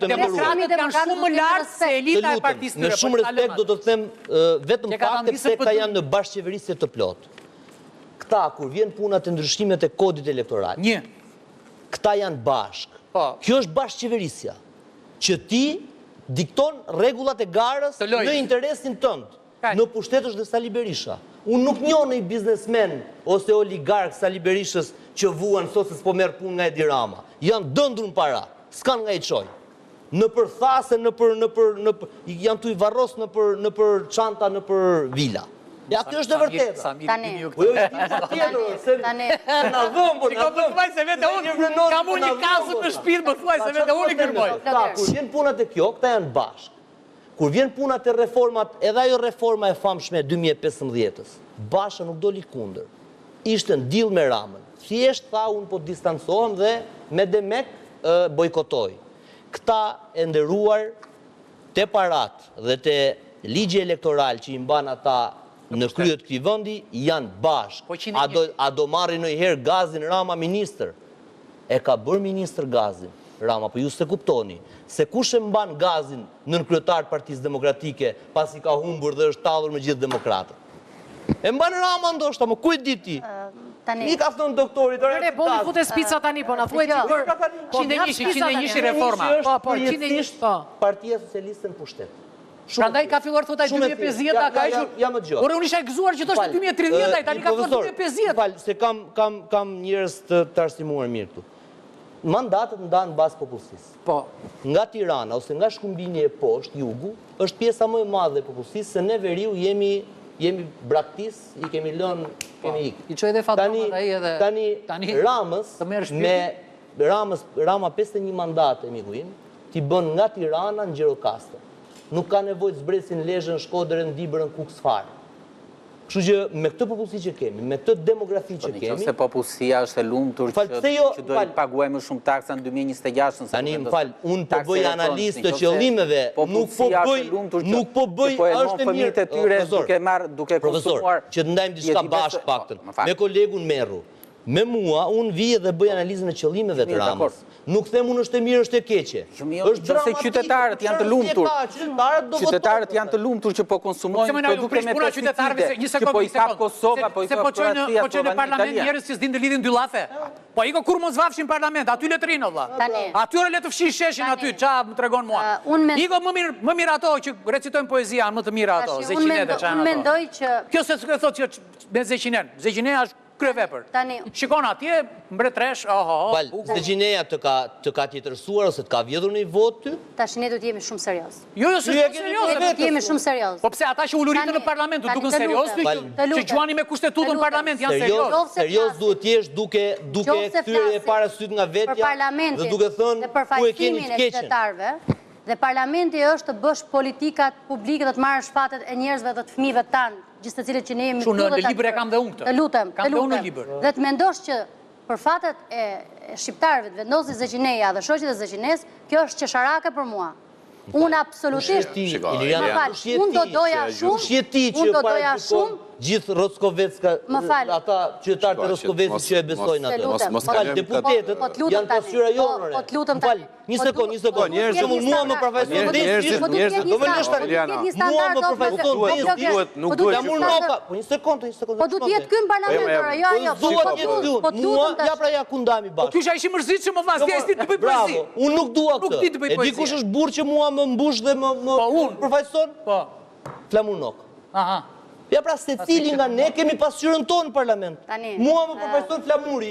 Demokratët janë shumë më lartë se elita e partisë tyre. Me shumë respekt do të them vetëm fakte pse këta janë në bashkëqeverisje të plotë. Këta, kur vjen puna të ndryshimet e kodit elektoral, këta janë bashkë. Kjo është bashkëqeverisja, që ti dikton rregullat e garës në interesin tënd, në pushtet është dhe Sali Berisha. Unë nuk njoh një biznesmen ose oligark Sali Berishës që vuan sot se s'po merr punë nga Edi Rama. Janë dëndur në para, s'kan nga i çoj. Në për thase, janë tu i varros në për çanta, në për vila. Ja, kjo është e vërteta. Tani. Po jo, tani. Na dhëm, po na dhëm. Thuaj se vetë unë kam unë një kasë në shtëpi, më thuaj se vetë unë i kërkoj. Kur vjen puna te kjo, këta janë bashkë. Kur vjen puna te reformat, edhe ajo reforma e famshme e 2015-s, Basha nuk doli kundër. Ishte në deal me Ramën. Thjesht tha unë po distancohem dhe me demek bojkotoj. Këta e nderuar te parat dhe te ligji elektoral që i mban ata në krye të këtij vendi janë bashkë. A do marrë ndonjëherë Gazin Rama ministër? E ka bërë ministër Gazin Rama, po ju se kuptoni se kush e mban Gazin nën kryetar të Partisë Demokratike pasi ka humbur dhe është tallur me gjithë demokratët. E mban Rama ndoshta, më kujt di ti? I ka thënë doktorit, po më fute spica tani, po na thuaj ti për 101 reforma. Po, 101 Partia Socialiste në pushtet. Prandaj ka filluar thotaj 2050-a, ka ishur. Ore unë isha e gëzuar që thoshte 2030-a, tani ka filluar 2050. Fal, se kam njerëz të arsimuar mirë këtu. Mandatet ndahen bazë popullsisë. Po. Nga Tirana ose nga Shkumbini e poshtë, jugu, është pjesa më e madhe e popullsisë, se ne veriu jemi braktis, i kemi lënë, kemi ikë. I çoj edhe Fatmat ai edhe tani Ramës me Rama 51 mandate mikuin, ti bën nga Tirana në Gjirokastër. Nuk ka nevojë të zbresin Lezhën, Shkodrën, Dibrën, Kukës fare. Kështu që me këtë popullsi që kemi, me këtë demografi që kemi, nëse popullsia është e lumtur që do të paguajmë më shumë taksa në 2026. Tani më fal, unë po bëj analizë të qëllimeve, nuk po bëj është e mirë të tyre duke konsumuar. Që të ndajmë diçka bashkë paktën. Me kolegun Merru. Me mua, unë vije dhe bëj analizën e qëllimeve të Ramës. Nuk them unë është e mirë, është e keqe. Nëse qytetarët janë të lumtur, qytetarët janë të lumtur që po konsumojnë produkte me pesticide, që po i kap Kosova, po i kap Kroacia, po që në parlament njerëz që s'din të lidhin dy llafe. Po iko kur mos vafshin parlament, aty le të rinë valla. Atyre le të fshin sheshin aty, ça më tregon mua. Iko më mirë ato që recitojnë poezia, më të mira ato, Zeqinet e çan ato. Unë mendoj që kjo se thotë që me Zeqinen, Zeqineja është kryevepër. Shikon atje, mbretresh, Zeqineja të ka tjetërsuar ose të ka vjedhur në i votë ty? Tash ne do të jemi shumë serioz. Jo, se ne do të jemi shumë serioz. Po pse ata që uluritën në parlament duken serioz, që quani me kushtetutën në parlament janë serioz. Serioz duhet t'jesh duke kthyer e para syt nga vetja dhe duke thënë ku e keni të keqen. Dhe parlamenti është të bësh politikat publike dhe të marrësh fatet e njerëzve dhe të fëmijëve tanë, gjithë të cilët që ne jemi këtu. Në libër e kam dhe unë këtë. Të lutem. Kam dhe unë në libër. Dhe të mendosh që për fatet e shqiptarëve të vendosi Zeqineja dhe shoqjet e Zeqines, kjo është qesharake për mua. Unë absolutisht. Unë do doja shumë. Gjithë Roskovecka, ata qytetarët e Roskovecit që e besojnë atë. Më falë, deputetët janë pasyra jonë. Falë, një sekund. Mua më përfaqëson desisht. Mua më përfaqëson desisht. Nuk duhet që shpërë. Po një sekund. Po du t'jetë kënë parlamentarë, jo. Mua, ja pra ja ku ndami bashkë. Po kjo që a ishi mërzit që më vazë, t'ja ishti të bëj përzi. Unë nuk dua këtë. E di kush është burë që mua më mbush dhe më përfaqëson? Flamurnok. Ja pra se cili nga ne kemi pasqyrën tonë në parlament. Mua më përfaqëson Flamuri,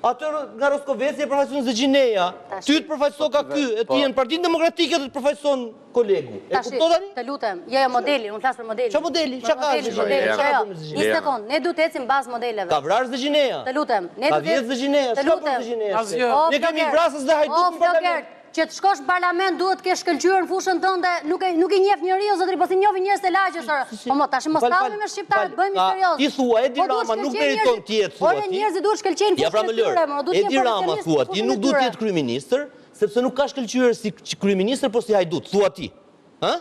atër nga Roskoveci e përfaqëson Zeqineja, ty të përfaqëson ka ky, e ti në Partinë Demokratike të përfaqëson kolegu. E kupto tani? Të lutem, jo modeli, unë flasë për modeli. Qa modeli? Qa ka Zeqineja? Një sekund, ne du të ecim bazë modeleve. Ka vrarë Zeqineja? Të lutem. Ka vjetë Zeqineja? Shka për Zeqineja? Ne kemi vrasës dhe hajdut në parlament. Që të shkosh në parlament duhet ke shkëlqyer në fushën tënde, nuk i njeh njeriu zotëri, po si njohin njerëz të lagjës. Po tash mos tallemi me shqiptarët, bëjmë serioz. Ti thua Edi Rama nuk meriton ti jetë thua ti. Po njerëzit duhet shkëlqejnë fushën e tyre, duhet të jenë. Edi Rama thua ti nuk duhet të jetë kryeministër, sepse nuk ka shkëlqyer si kryeministër, po si hajdut, thua ti. Ë?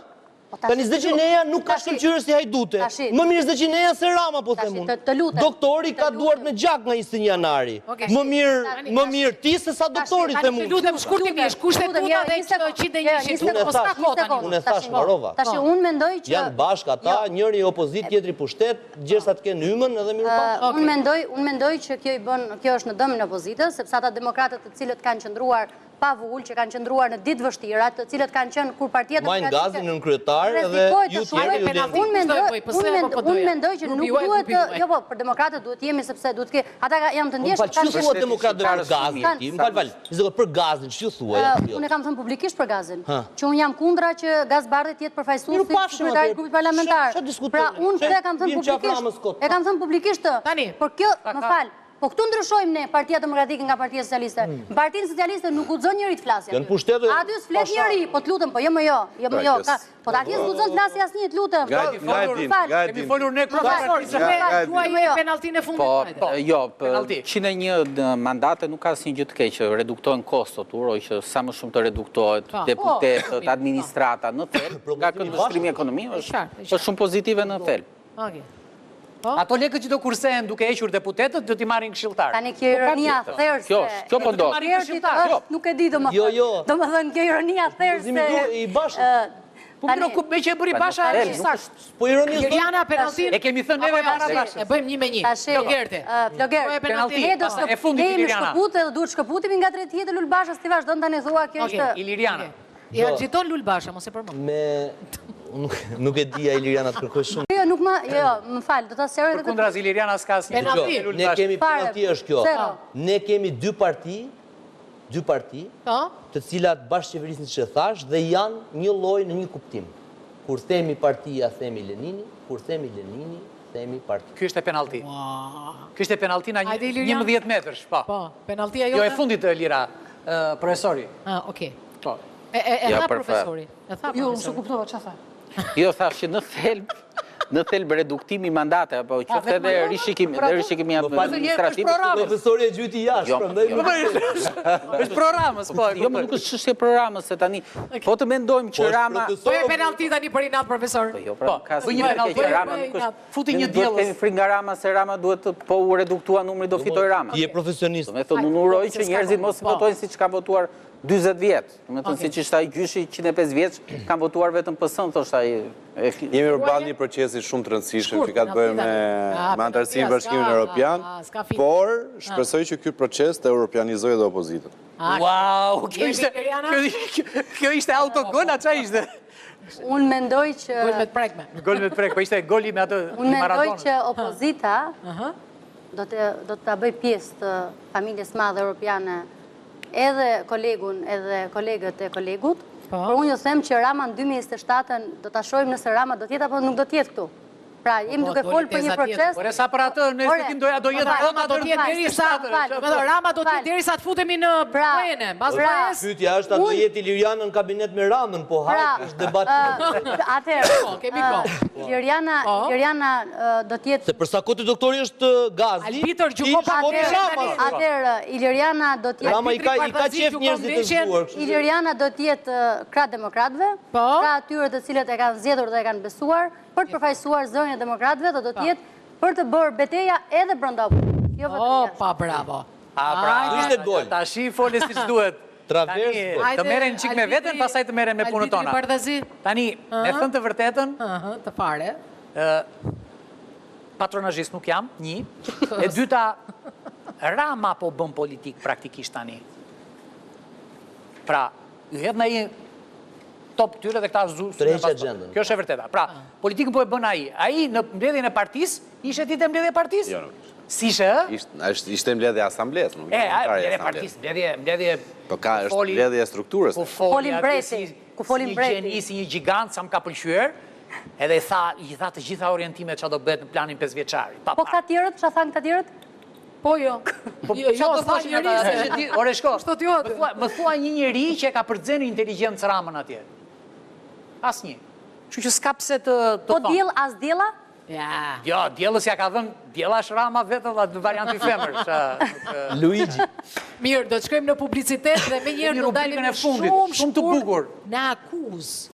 Tani Zdeqineja nuk ka shkëlqyrë si hajdute. Më mirë Zdeqineja se Rama, po them unë. Doktori ka duart me gjak nga 21 janari. Më mirë ti se sa doktori, them unë. Lutem shkurtimisht, kushtetuta dhe këto 101 mos ka kota. Unë thash mbarova. Tash unë mendoj që janë bashkë ata, njëri opozit, tjetri pushtet, gjersat kanë hymën edhe mirë pa. Unë mendoj që kjo është në dëmin e opozitës, sepse ata demokratët të cilët kanë qëndruar pa vull, që kanë qëndruar në ditë vështira, të cilët kanë qenë kur Partia Demokratike majnë gazin në kryetar edhe ju tjerë ju unë mendoj që nuk duhet, jo po, për demokratët duhet jemi sepse duhet ke, ata janë të ndjeshtë. Që thua demokratët për gazin ti? Për gazin, që thua? Unë e kam thënë publikisht për gazin, që unë jam kundra që Gaz Bardhi tjetë përfaqësues si kryetari i grupit parlamentar. Pra unë këtë e kam thënë publikisht, por kjo, më fal. Po këtu ndryshojmë ne Partia Demokratike nga Partia Socialiste. Partinë Socialiste nuk guxon njëri të flasë. Janë pushtetë. Aty s'flet njëri, po të lutem, po jo më jo. Po atje s'guxon të flasë asnjë, të lutem. Kemi folur ne profesor, juaj penalltinë e fundit. Po, jo, 101 mandate nuk ka asnjë gjë të keqe, reduktohen kostot, uroj që sa më shumë të reduktohet deputetët, administrata në thelb, nga këndvështrimi ekonomik është shumë pozitive në thelb. Ato lekët që do kursehen duke hequr deputetët, do t'i marrin këshilltar. Tani kjo ironia therse. Kjo po ndodh. Nuk e di domethënë. Do më thënë kjo ironia therse. I bashkë. Po me që e bëri Basha saktë. Po ironia Liriana penalltin. E kemi thënë neve para Bashës. E bëjmë 1-1. Flogerte. Ne jemi shkëputë dhe duhet shkëputemi nga tretjet e Lul Bashës, ti vazhdon tani thua kjo është. Iliriana. I agjiton Lul Basha, mos e përmend. Nuk e dija Iliriana të kërkoj shumë. Më falë, do të asërë edhe... Përkundra Iliriana s'ka asë një. Ne kemi penalti është kjo. Ne kemi dy parti, të cilat bashkëqeverisin që thash, dhe janë një lloj në një kuptim. Kur themi partia, themi Lenini, kur themi Lenini, themi parti. Ky është e penalti. Ky është e penalti na 11 metrësh, po. Po, penaltia jote. Jo e fundit Lira, profesori. Okej. Po. E tha profesori. Jo, unë s'u kuptova çfarë tha. Jo, thash që në thelb reduktimi mandate, apo qoftë edhe rishikimi administrativ. Profesori e gjyti jashtë, prandaj. Është programës, po. Jo, nuk është çështje programës, se tani po të mendojmë që Rama. Po e penalti tani për inat profesor. Jo, pra, ka një penalti që Rama nuk është. Futi një diellës. Kemi fri nga Rama se Rama duhet po u reduktua numri do fitoj Rama. Ti je profesionist. Do të thonë unë uroj që njerëzit mos votojnë siç ka votuar 40 vjet. Do të thonë siç ishte ai gjyshi 105 vjeç, kanë votuar vetëm PS-n, thoshte ai. Jemi përballë një procesi shumë të rëndësishëm që ka të bëjë me antarësinë në Bashkimin Evropian, por shpresoj që ky proces të europianizojë edhe opozitën. Wow, kjo ishte autogol, a çfarë ishte? Unë mendoj që... Gol me të prekme. Gol me të prekme, po ishte goli me atë Maradona. Unë mendoj që opozita do të bëj pjesë të familjes madhe europiane edhe kolegun, edhe kolegët e kolegut, por unë jo them që Rama në 2027 do të shohim nëse Rama do tjetë apo nuk do tjetë këtu. Pra, jemi duke folë për një proces... Por e sa për atë, në estikim do jetë... Rama do tjetë Rama do tjetë deri sa të futemi në bëjene. Pyetja është, a do jetë Iliriana në kabinet me Ramën, po hajtë është debat... Atëherë, Iliriana do tjetë... Se përsa kote doktori është Gazi... Atëherë, Iliriana do tjetë... Rama i ka qef njerëzit të zhuar. Iliriana do tjetë krah demokratëve, krah atyre të cilët e kanë zgjedhur dhe e kanë besuar, për të përfaqësuar zërin e demokratëve dhe do tjetë për të bërë betejë edhe brenda opozitës. Opa, bravo. Ishte gol. Tashi foli siç duhet. Travers. Të merren çik me veten, pastaj të merren me punën tona. Tani, me thënë të vërtetën, të fare. Patronazhist nuk jam, një. E dyta, Rama po bën politik praktikisht tani. Pra, ju hedh në një top tyre dhe këta zusë. Kjo është e vërteta. Pra, politikën po e bën ai. Ai në mbledhjen e partisë, ishte ditë mbledhje e partisë? Jo, nuk ishte. Si ishte? Ishte mbledhje e asamblesë, nuk ishte mbledhje e partisë, mbledhje... Po ka, është mbledhje e strukturës. Ku folin breti. Si një gjigant, sa më ka pëlqyer, edhe i tha të gjitha orientimet që do bëhet në planin 5 vjeçari. Po këta tjerët, që thanë këta tjerët? Po jo. Jo, tha njëri. Ore shko, më thua një njeri që ka përdzenë inteligjencë Ramën atje. Asnjë. Kështu që s'ka pse të po diell as diella? Jo, diellës ja ka dhënë, diella është Rama vetë në variantin femër. Luigi. Mirë, do të shkojmë në publicitet dhe me njërë do dalim shumë të bukur. Në akuzë.